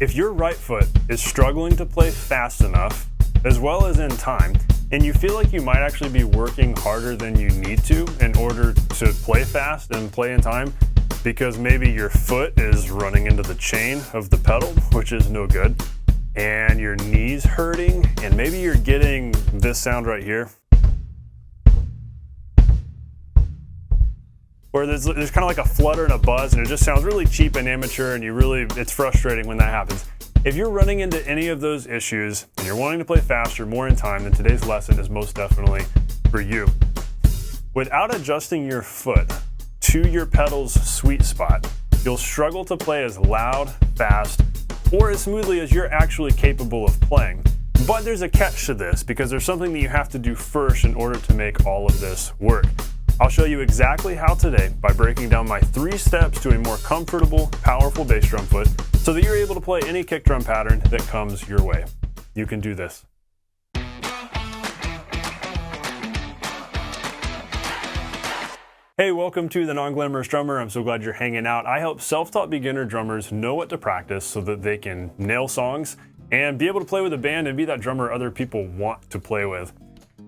If your right foot is struggling to play fast enough, as well as in time, and you feel like you might actually be working harder than you need to in order to play fast and play in time, because maybe your foot is running into the chain of the pedal, which is no good, and your knee's hurting, and maybe you're getting this sound right here, where there's kind of like a flutter and a buzz, and it just sounds really cheap and amateur, and it's frustrating when that happens. If you're running into any of those issues and you're wanting to play faster, more in time, then today's lesson is most definitely for you. Without adjusting your foot to your pedal's sweet spot, you'll struggle to play as loud, fast, or as smoothly as you're actually capable of playing. But there's a catch to this, because there's something that you have to do first in order to make all of this work. I'll show you exactly how today by breaking down my 3 steps to a more comfortable, powerful bass drum foot so that you're able to play any kick drum pattern that comes your way. You can do this. Hey, welcome to The Non-Glamorous Drummer. I'm so glad you're hanging out. I help self-taught beginner drummers know what to practice so that they can nail songs and be able to play with a band and be that drummer other people want to play with.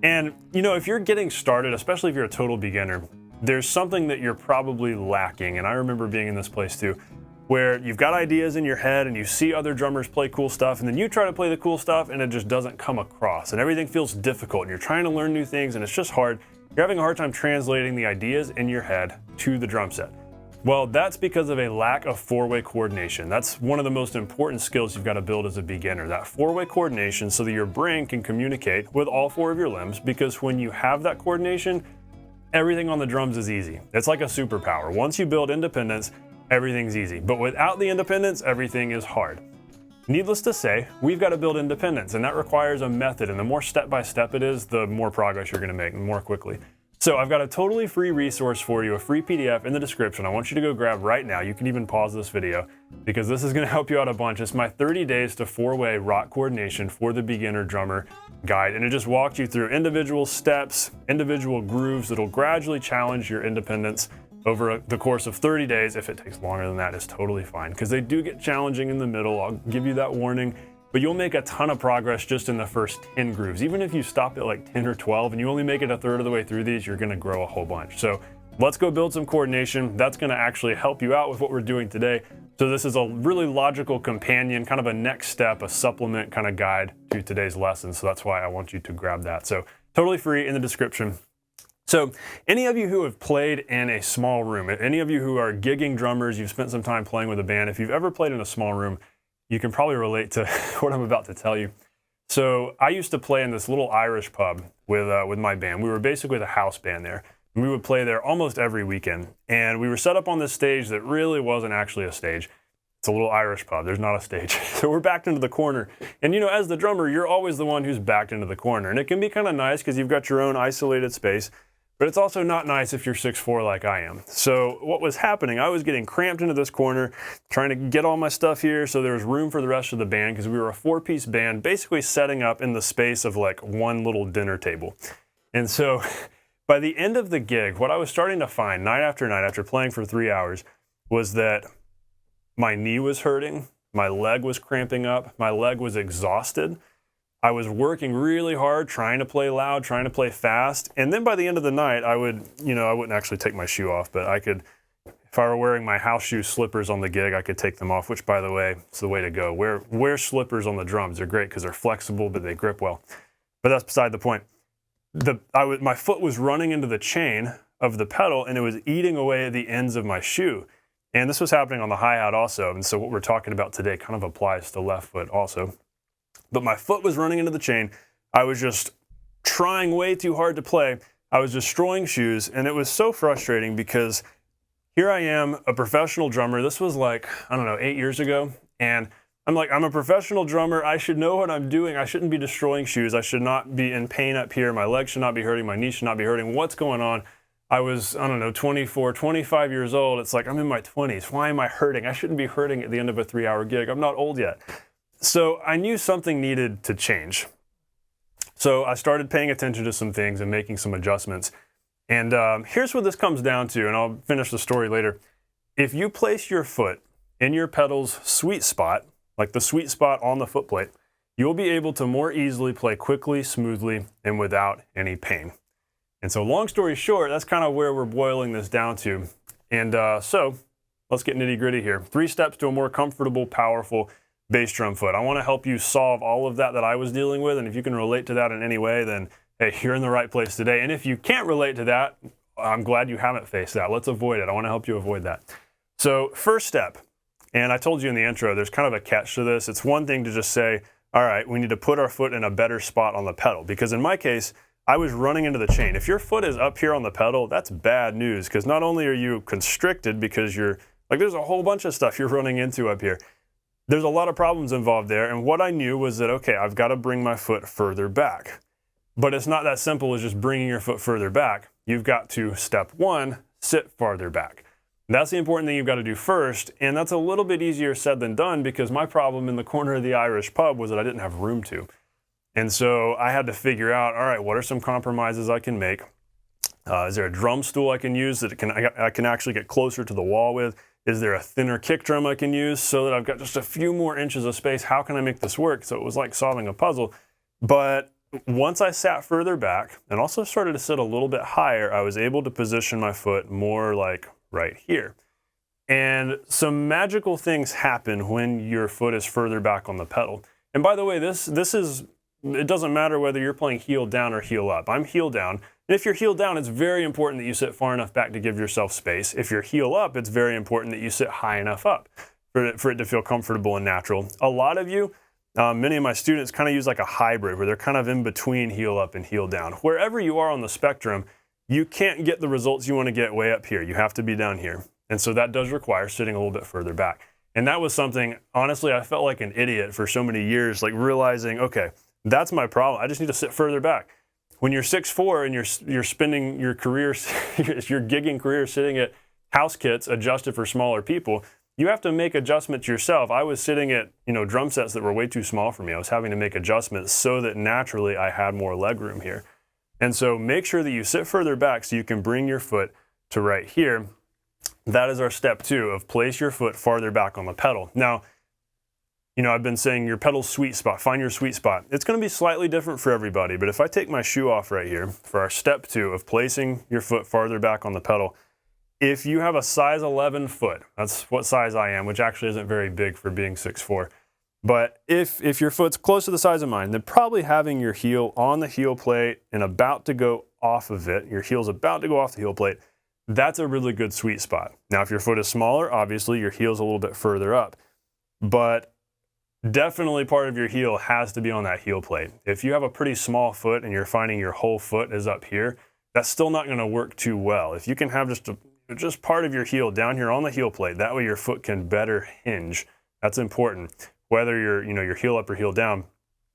And, if you're getting started, especially if you're a total beginner, there's something that you're probably lacking. And I remember being in this place too, where you've got ideas in your head and you see other drummers play cool stuff, and then you try to play the cool stuff and it just doesn't come across, and everything feels difficult, and you're trying to learn new things and it's just hard. You're having a hard time translating the ideas in your head to the drum set. Well, that's because of a lack of 4-way coordination. That's one of the most important skills you've got to build as a beginner, that 4-way coordination, so that your brain can communicate with all 4 of your limbs, because when you have that coordination, everything on the drums is easy. It's like a superpower. Once you build independence, everything's easy. But without the independence, everything is hard. Needless to say, we've got to build independence, and that requires a method, and the more step-by-step it is, the more progress you're going to make, more quickly. So I've got a totally free resource for you, a free PDF in the description. I want you to go grab right now. You can even pause this video, because this is going to help you out a bunch. It's my 30 days to 4-way rock coordination for the beginner drummer guide. And it just walks you through individual steps, individual grooves that'll gradually challenge your independence over the course of 30 days. If it takes longer than that, it's totally fine, because they do get challenging in the middle. I'll give you that warning. But you'll make a ton of progress just in the first 10 grooves. Even if you stop at like 10 or 12 and you only make it a third of the way through these, you're gonna grow a whole bunch. So let's go build some coordination. That's gonna actually help you out with what we're doing today. So this is a really logical companion, kind of a next step, a supplement kind of guide to today's lesson. So that's why I want you to grab that. So totally free in the description. So any of you who have played in a small room, any of you who are gigging drummers, you've spent some time playing with a band, if you've ever played in a small room, you can probably relate to what I'm about to tell you. So I used to play in this little Irish pub with my band. We were basically the house band there. And we would play there almost every weekend. And we were set up on this stage that really wasn't actually a stage. It's a little Irish pub. There's not a stage. So we're backed into the corner. And as the drummer, you're always the one who's backed into the corner. And it can be kind of nice because you've got your own isolated space. But it's also not nice if you're 6'4" like I am. So what was happening, I was getting cramped into this corner, trying to get all my stuff here so there was room for the rest of the band, because we were a 4-piece band, basically setting up in the space of like one little dinner table. And so by the end of the gig, what I was starting to find night after playing for 3 hours, was that my knee was hurting, my leg was cramping up, my leg was exhausted. I was working really hard, trying to play loud, trying to play fast. And then by the end of the night, I wouldn't actually take my shoe off, but I could, if I were wearing my house shoe slippers on the gig, I could take them off, which, by the way, is the way to go. Wear slippers on the drums. They're great because they're flexible, but they grip well. But that's beside the point. My foot was running into the chain of the pedal, and it was eating away at the ends of my shoe. And this was happening on the hi-hat also. And so what we're talking about today kind of applies to left foot also. But my foot was running into the chain. I was just trying way too hard to play. I was destroying shoes, and it was so frustrating because here I am, a professional drummer. This was like, 8 years ago. And I'm like, I'm a professional drummer. I should know what I'm doing. I shouldn't be destroying shoes. I should not be in pain up here. My legs should not be hurting. My knees should not be hurting. What's going on? I was, 24, 25 years old. It's like, I'm in my 20s. Why am I hurting? I shouldn't be hurting at the end of a 3-hour gig. I'm not old yet. So I knew something needed to change. So I started paying attention to some things and making some adjustments. And here's what this comes down to, and I'll finish the story later. If you place your foot in your pedal's sweet spot, like the sweet spot on the foot plate, you will be able to more easily play quickly, smoothly, and without any pain. And so long story short, that's kind of where we're boiling this down to. And so let's get nitty gritty here. 3 steps to a more comfortable, powerful bass drum foot. I want to help you solve all of that I was dealing with. And if you can relate to that in any way, then hey, you're in the right place today. And if you can't relate to that, I'm glad you haven't faced that. Let's avoid it. I want to help you avoid that. So first step, and I told you in the intro, there's kind of a catch to this. It's one thing to just say, all right, we need to put our foot in a better spot on the pedal. Because in my case, I was running into the chain. If your foot is up here on the pedal, that's bad news, because not only are you constricted because you're, like, there's a whole bunch of stuff you're running into up here. There's a lot of problems involved there. And what I knew was that, okay, I've got to bring my foot further back. But it's not that simple as just bringing your foot further back. You've got to, step 1, sit farther back. That's the important thing you've got to do first, and that's a little bit easier said than done, because my problem in the corner of the Irish pub was that I didn't have room to. And so I had to figure out, all right, what are some compromises I can make? Is there a drum stool I can use that I can actually get closer to the wall with? Is there a thinner kick drum I can use so that I've got just a few more inches of space? How can I make this work? So it was like solving a puzzle. But once I sat further back and also started to sit a little bit higher, I was able to position my foot more like right here. And some magical things happen when your foot is further back on the pedal. And by the way, it doesn't matter whether you're playing heel down or heel up. I'm heel down. And if you're heel down, it's very important that you sit far enough back to give yourself space. If you're heel up, it's very important that you sit high enough up for it to feel comfortable and natural. A lot of you, many of my students kind of use like a hybrid where they're kind of in between heel up and heel down. Wherever you are on the spectrum, you can't get the results you want to get way up here. You have to be down here. And so that does require sitting a little bit further back. And that was something, honestly, I felt like an idiot for so many years, like realizing, okay, that's my problem. I just need to sit further back. When you're 6'4" and you're spending your career, your gigging career sitting at house kits adjusted for smaller people, you have to make adjustments yourself. I was sitting at, drum sets that were way too small for me. I was having to make adjustments so that naturally I had more leg room here. And so make sure that you sit further back so you can bring your foot to right here. That is our step 2 of place your foot farther back on the pedal. Now, I've been saying your pedal's sweet spot, find your sweet spot. It's going to be slightly different for everybody, but if I take my shoe off right here for our step 2 of placing your foot farther back on the pedal, if you have a size 11 foot, that's what size I am, which actually isn't very big for being 6'4". But if your foot's close to the size of mine, then probably having your heel on the heel plate and about to go off of it, your heel's about to go off the heel plate, that's a really good sweet spot. Now, if your foot is smaller, obviously your heel's a little bit further up. But definitely part of your heel has to be on that heel plate. If you have a pretty small foot and you're finding your whole foot is up here, that's still not going to work too well. If you can have just part of your heel down here on the heel plate, that way your foot can better hinge. That's important. Whether you're heel up or heel down.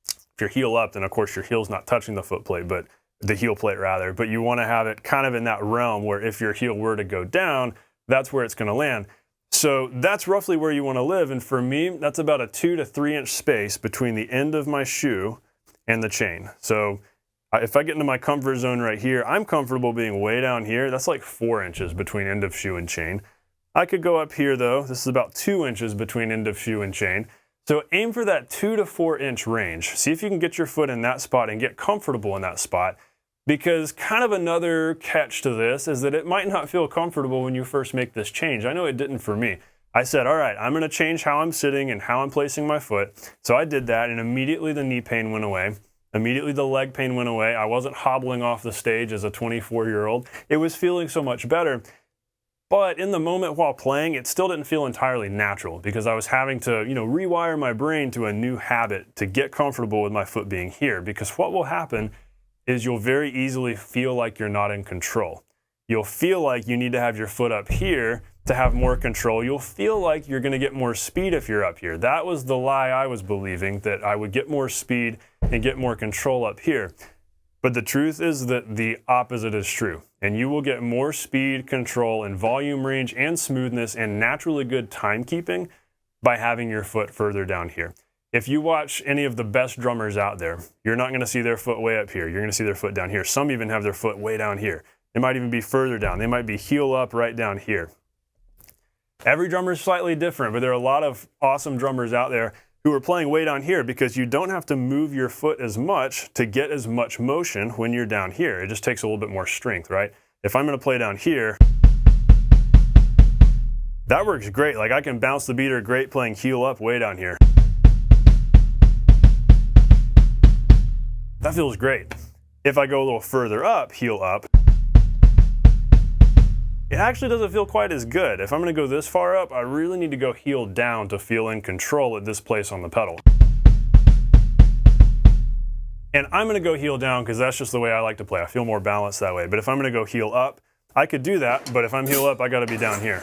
If you're heel up, then of course your heel's not touching the foot plate, but the heel plate rather. But you want to have it kind of in that realm where if your heel were to go down, that's where it's going to land. So that's roughly where you want to live. And for me, that's about a 2 to 3 inch space between the end of my shoe and the chain. So if I get into my comfort zone right here, I'm comfortable being way down here. That's like 4 inches between end of shoe and chain. I could go up here though. This is about 2 inches between end of shoe and chain. So aim for that 2 to 4 inch range. See if you can get your foot in that spot and get comfortable in that spot. Because kind of another catch to this is that it might not feel comfortable when you first make this change. I know it didn't for me. I said, all right, I'm going to change how I'm sitting and how I'm placing my foot. So I did that, and immediately the knee pain went away. Immediately the leg pain went away. I wasn't hobbling off the stage as a 24-year-old. It was feeling so much better. But in the moment while playing, it still didn't feel entirely natural because I was having to, rewire my brain to a new habit to get comfortable with my foot being here. Because what will happen is you'll very easily feel like you're not in control. You'll feel like you need to have your foot up here to have more control. You'll feel like you're going to get more speed if you're up here. That was the lie I was believing, that I would get more speed and get more control up here. But the truth is that the opposite is true. And you will get more speed, control, and volume range and smoothness and naturally good timekeeping by having your foot further down here. If you watch any of the best drummers out there, you're not going to see their foot way up here. You're going to see their foot down here. Some even have their foot way down here. They might even be further down. They might be heel up right down here. Every drummer is slightly different, but there are a lot of awesome drummers out there who are playing way down here because you don't have to move your foot as much to get as much motion when you're down here. It just takes a little bit more strength, right? If I'm gonna play down here, that works great. Like I can bounce the beater great playing heel up way down here. That feels great. If I go a little further up, heel up, it actually doesn't feel quite as good. If I'm gonna go this far up, I really need to go heel down to feel in control at this place on the pedal. And I'm gonna go heel down because that's just the way I like to play. I feel more balanced that way. But if I'm gonna go heel up, I could do that, but if I'm heel up, I gotta be down here.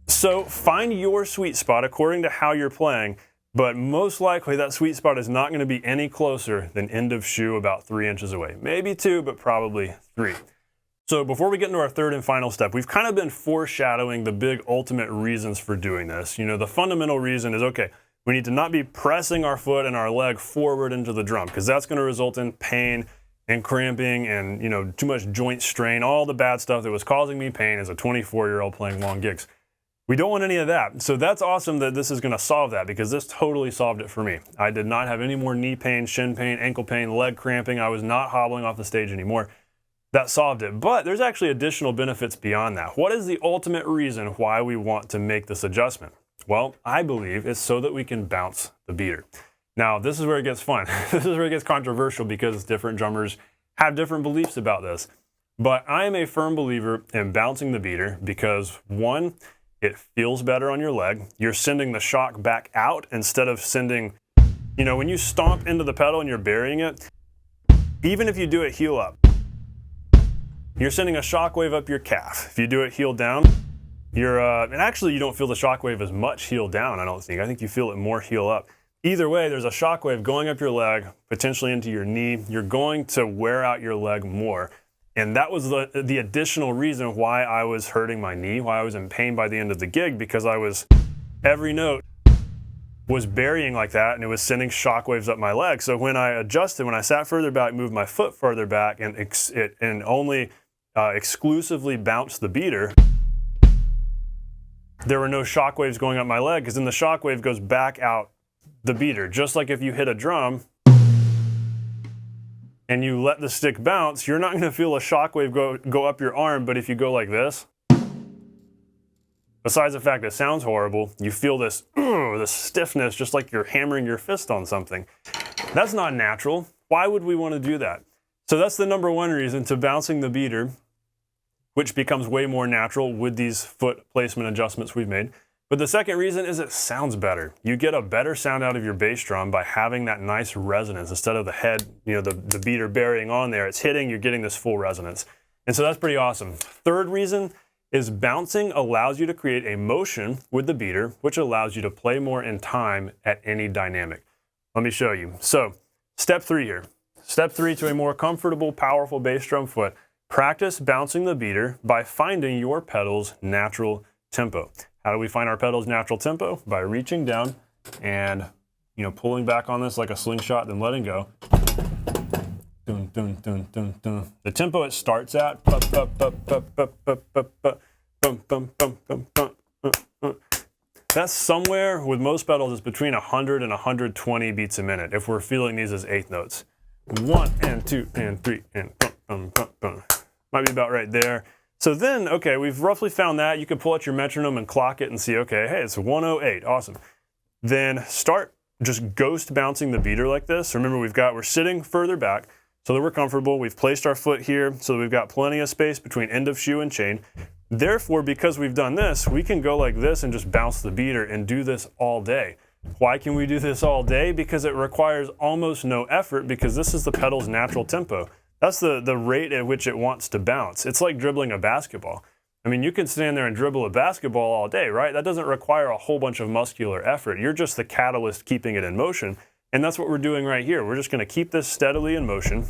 So find your sweet spot according to how you're playing. But most likely that sweet spot is not going to be any closer than end of shoe about 3 inches away. Maybe 2, but probably 3. So before we get into our third and final step, we've kind of been foreshadowing the big ultimate reasons for doing this. You know, the fundamental reason is, okay, we need to not be pressing our foot and our leg forward into the drum because that's going to result in pain and cramping and, you know, too much joint strain, all the bad stuff that was causing me pain as a 24-year-old playing long gigs. We don't want any of that. So that's awesome that this is going to solve that because this totally solved it for me. I did not have any more knee pain, shin pain, ankle pain, leg cramping. I was not hobbling off the stage anymore. That solved it. But there's actually additional benefits beyond that. What is the ultimate reason why we want to make this adjustment? Well, I believe it's so that we can bounce the beater. Now, this is where it gets fun. This is where it gets controversial because different drummers have different beliefs about this. But I am a firm believer in bouncing the beater because, one, it feels better on your leg. You're sending the shock back out instead of sending, you know, when you stomp into the pedal and you're burying it, even if you do it heel up, you're sending a shock wave up your calf. If you do it heel down, and actually you don't feel the shock wave as much heel down, I don't think. I think you feel it more heel up. Either way, there's a shock wave going up your leg, potentially into your knee. You're going to wear out your leg more. And that was the additional reason why I was hurting my knee, why I was in pain by the end of the gig, because every note was burying like that and it was sending shock waves up my leg. So when I adjusted, when I sat further back, moved my foot further back and only exclusively bounced the beater, there were no shock waves going up my leg because then the shock wave goes back out the beater. Just like if you hit a drum and you let the stick bounce, you're not going to feel a shockwave go up your arm, but if you go like this, besides the fact it sounds horrible, you feel this stiffness just like you're hammering your fist on something. That's not natural. Why would we want to do that? So that's the number one reason to bouncing the beater, which becomes way more natural with these foot placement adjustments we've made. But the second reason is it sounds better. You get a better sound out of your bass drum by having that nice resonance instead of the head, you know, the beater burying on there. It's hitting, you're getting this full resonance. And so that's pretty awesome. Third reason is bouncing allows you to create a motion with the beater, which allows you to play more in time at any dynamic. Let me show you. So step 3 here. Step 3 to a more comfortable, powerful bass drum foot. Practice bouncing the beater by finding your pedal's natural tempo. How do we find our pedal's natural tempo? By reaching down and, you know, pulling back on this like a slingshot, then letting go. Dun, dun, dun, dun, dun. The tempo it starts at, that's somewhere with most pedals is between 100 and 120 beats a minute if we're feeling these as eighth notes. 1 and 2 and 3 and might be about right there. So then, okay, we've roughly found that. You can pull out your metronome and clock it and see, okay, hey, it's 108, awesome. Then start just ghost bouncing the beater like this. Remember, we're sitting further back so that we're comfortable. We've placed our foot here so that we've got plenty of space between end of shoe and chain. Therefore, because we've done this, we can go like this and just bounce the beater and do this all day. Why can we do this all day? Because it requires almost no effort because this is the pedal's natural tempo. That's the rate at which it wants to bounce. It's like dribbling a basketball. I mean, you can stand there and dribble a basketball all day, right? That doesn't require a whole bunch of muscular effort. You're just the catalyst keeping it in motion. And that's what we're doing right here. We're just going to keep this steadily in motion.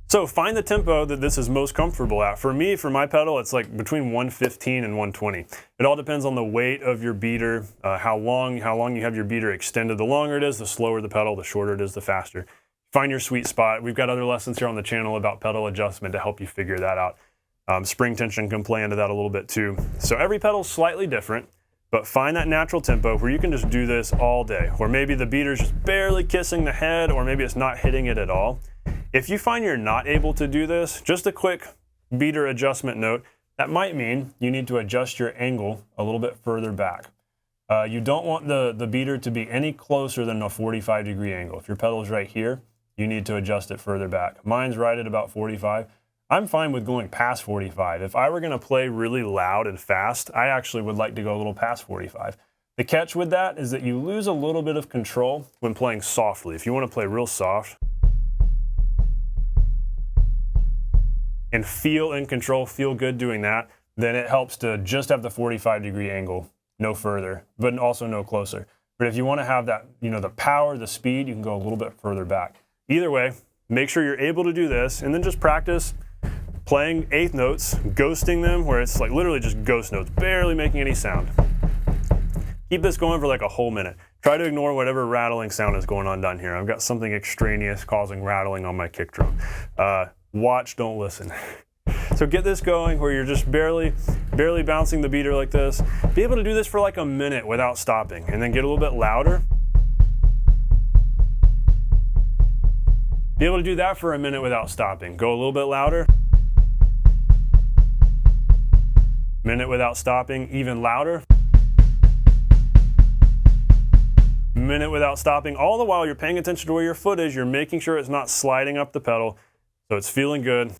So find the tempo that this is most comfortable at. For me, for my pedal, it's like between 115 and 120. It all depends on the weight of your beater, how long you have your beater extended. The longer it is, the slower the pedal, the shorter it is, the faster. Find your sweet spot. We've got other lessons here on the channel about pedal adjustment to help you figure that out. Spring tension can play into that a little bit too. So every pedal's slightly different, but find that natural tempo where you can just do this all day. Or maybe the beater's just barely kissing the head, or maybe it's not hitting it at all. If you find you're not able to do this, just a quick beater adjustment note, that might mean you need to adjust your angle a little bit further back. You don't want the beater to be any closer than a 45-degree angle. If your pedal is right here, you need to adjust it further back. Mine's right at about 45. I'm fine with going past 45. If I were gonna play really loud and fast, I actually would like to go a little past 45. The catch with that is that you lose a little bit of control when playing softly. If you wanna play real soft and feel in control, feel good doing that, then it helps to just have the 45-degree angle, no further, but also no closer. But if you wanna have that, the power, the speed, you can go a little bit further back. Either way, make sure you're able to do this, and then just practice playing eighth notes, ghosting them, where it's like literally just ghost notes, barely making any sound. Keep this going for like a whole minute. Try to ignore whatever rattling sound is going on down here. I've got something extraneous causing rattling on my kick drum. Watch, don't listen. So get this going where you're just barely bouncing the beater like this. Be able to do this for like a minute without stopping, and then get a little bit louder. Be able to do that for a minute without stopping. Go a little bit louder. Minute without stopping, even louder. Minute without stopping. All the while you're paying attention to where your foot is, you're making sure it's not sliding up the pedal, so it's feeling good.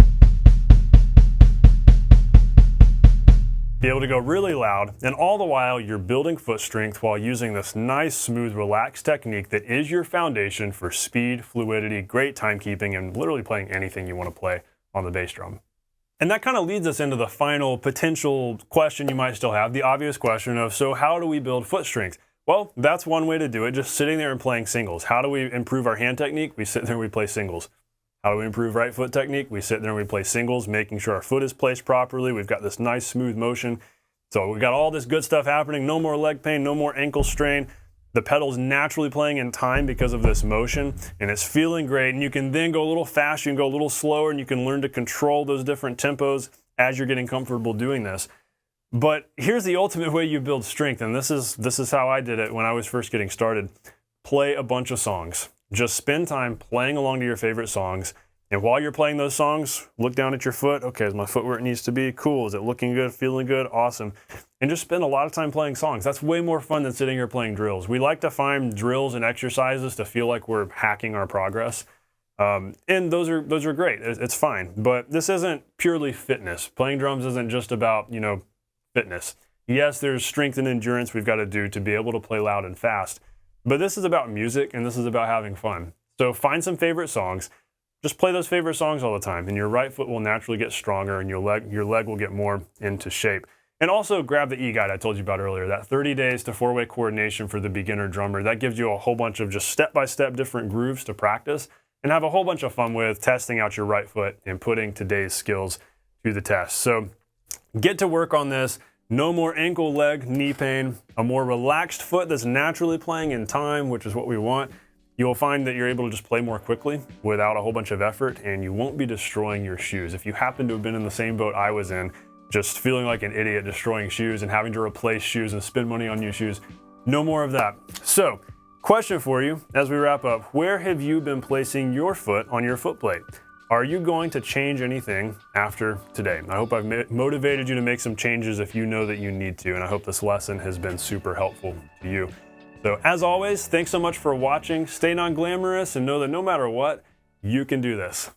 Be able to go really loud, and all the while you're building foot strength while using this nice, smooth, relaxed technique that is your foundation for speed, fluidity, great timekeeping, and literally playing anything you want to play on the bass drum. And that kind of leads us into the final potential question you might still have, the obvious question of, so how do we build foot strength? Well, that's one way to do it, just sitting there and playing singles. How do we improve our hand technique? We sit there and we play singles. How do we improve right foot technique? We sit there and we play singles, making sure our foot is placed properly. We've got this nice smooth motion. So we've got all this good stuff happening, no more leg pain, no more ankle strain. The pedal's naturally playing in time because of this motion, and it's feeling great. And you can then go a little faster, you can go a little slower, and you can learn to control those different tempos as you're getting comfortable doing this. But here's the ultimate way you build strength, and this is how I did it when I was first getting started. Play a bunch of songs. Just spend time playing along to your favorite songs. And while you're playing those songs, look down at your foot. Okay, is my foot where it needs to be? Cool. Is it looking good? Feeling good? Awesome. And just spend a lot of time playing songs. That's way more fun than sitting here playing drills. We like to find drills and exercises to feel like we're hacking our progress. And those are great. It's fine. But this isn't purely fitness. Playing drums isn't just about, fitness. Yes, there's strength and endurance we've got to do to be able to play loud and fast. But this is about music, and this is about having fun. So find some favorite songs. Just play those favorite songs all the time, and your right foot will naturally get stronger, and your leg will get more into shape. And also grab the e-guide I told you about earlier, that 30 days to 4-way coordination for the beginner drummer. That gives you a whole bunch of just step-by-step different grooves to practice and have a whole bunch of fun with testing out your right foot and putting today's skills to the test. So get to work on this. No more ankle, leg, knee pain, a more relaxed foot that's naturally playing in time, which is what we want. You'll find that you're able to just play more quickly without a whole bunch of effort, and you won't be destroying your shoes. If you happen to have been in the same boat I was in, just feeling like an idiot destroying shoes and having to replace shoes and spend money on new shoes, no more of that. So, question for you as we wrap up, where have you been placing your foot on your foot plate? Are you going to change anything after today? I hope I've motivated you to make some changes if you know that you need to, and I hope this lesson has been super helpful to you. So as always, thanks so much for watching. Stay non-glamorous and know that no matter what, you can do this.